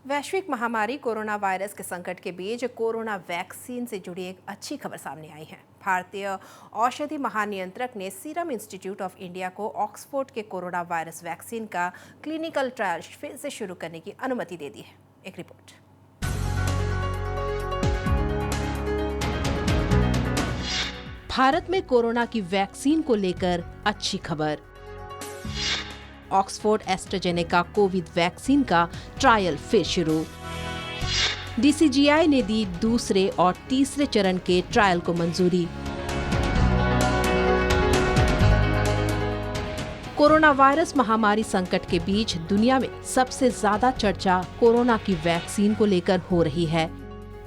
वैश्विक महामारी corona virus के संकट के बीच कोरोना वैक्सीन से जुड़ी एक अच्छी खबर सामने आई है। भारतीय औषधि महानियंत्रक ने सीरम इंस्टीट्यूट ऑफ इंडिया को ऑक्सफोर्ड के कोरोना वायरस वैक्सीन का क्लिनिकल ट्रायल फिर से शुरू करने की अनुमति दे दी है। एक रिपोर्ट। भारत में कोरोना की वैक्सीन को लेकर अच्छी खबर। ऑक्सफोर्ड एस्ट्राजेनेका कोविड वैक्सीन का ट्रायल फिर शुरू। डीसीजीआई ने दी दूसरे और तीसरे चरण के ट्रायल को मंजूरी। कोरोना वायरस महामारी संकट के बीच दुनिया में सबसे ज्यादा चर्चा कोरोना की वैक्सीन को लेकर हो रही है।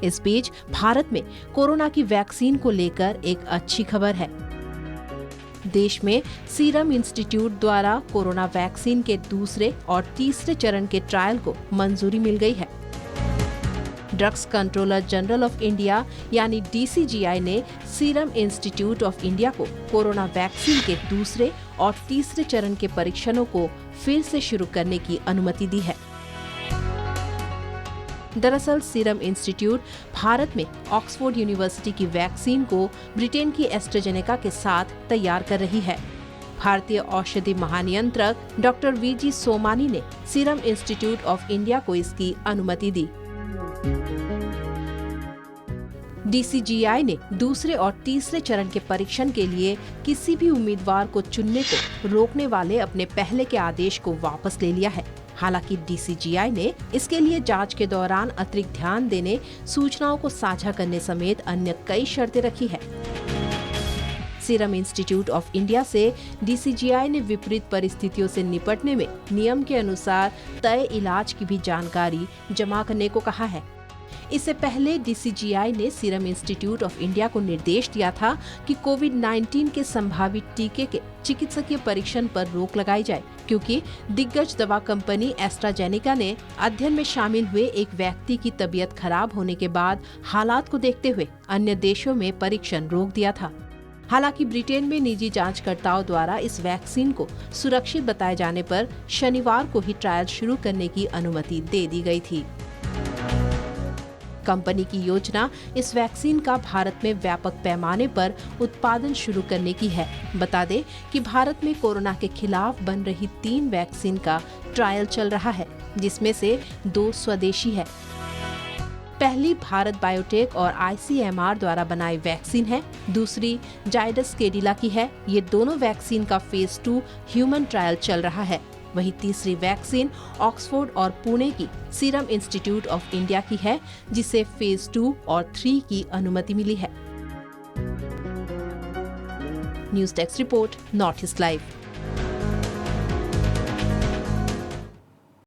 इस बीच भारत में कोरोना की वैक्सीन को लेकर एक अच्छी खबर है। देश में सीरम इंस्टीट्यूट द्वारा कोरोना वैक्सीन के दूसरे और तीसरे चरण के ट्रायल को मंजूरी मिल गई है। Drugs controller general of India यानी डीसीजीआई ने सीरम इंस्टीट्यूट ऑफ इंडिया को कोरोना वैक्सीन के दूसरे और तीसरे चरण के परीक्षणों को फिर से शुरू करने की अनुमति दी है। दरअसल सीरम इंस्टीट्यूट भारत में ऑक्सफोर्ड यूनिवर्सिटी की वैक्सीन को ब्रिटेन की एस्ट्राजेनेका के साथ तैयार कर रही है। भारतीय औषधि महानियंत्रक डॉक्टर वीजी सोमानी ने सीरम इंस्टीट्यूट ऑफ इंडिया को इसकी अनुमति दी। डीसीजीआई ने दूसरे और तीसरे चरण के परीक्षण के लिए किसी भी उम्मीदवार को चुनने को रोकने वाले अपने पहले के आदेश को वापस ले लिया है। हालांकि डीसीजीआई ने इसके लिए जांच के दौरान अतिरिक्त ध्यान देने, सूचनाओं को साझा करने समेत अन्य कई शर्तें रखी है। सीरम इंस्टीट्यूट ऑफ इंडिया से डीसीजीआई ने विपरीत परिस्थितियों से निपटने में नियम के अनुसार तय इलाज की भी जानकारी जमा करने को कहा है। इससे पहले डीसीजीआई ने सीरम इंस्टीट्यूट ऑफ इंडिया को निर्देश दिया था कि कोविड-19 के संभावित टीके के चिकित्सकीय परीक्षण पर रोक लगाई जाए, क्योंकि दिग्गज दवा कंपनी एस्ट्राजेनेका ने अध्ययन में शामिल हुए एक व्यक्ति की तबीयत खराब होने के बाद हालात को देखते हुए अन्य देशों में परीक्षण रोक दिया था। हालांकि ब्रिटेन में निजी जांचकर्ताओं द्वारा इस वैक्सीन को सुरक्षित बताए जाने पर शनिवार को ही ट्रायल शुरू करने की अनुमति दे दी गई थी। कंपनी की योजना इस वैक्सीन का भारत में व्यापक पैमाने पर उत्पादन शुरू करने की है। बता दें कि भारत में कोरोना के खिलाफ बन रही 3 वैक्सीन का ट्रायल चल रहा है, जिसमें से 2 स्वदेशी है। पहली भारत बायोटेक और आईसीएमआर द्वारा बनाई वैक्सीन है, दूसरी जाइडस कैडिला की है। ये दोनों वैक्सीन का फेज 2 ह्यूमन ट्रायल चल रहा है। वहीं तीसरी वैक्सीन ऑक्सफोर्ड और पुणे की सीरम इंस्टीट्यूट ऑफ इंडिया की है, जिसे फेज 2 और 3 की अनुमति मिली है। News desk report, north east live.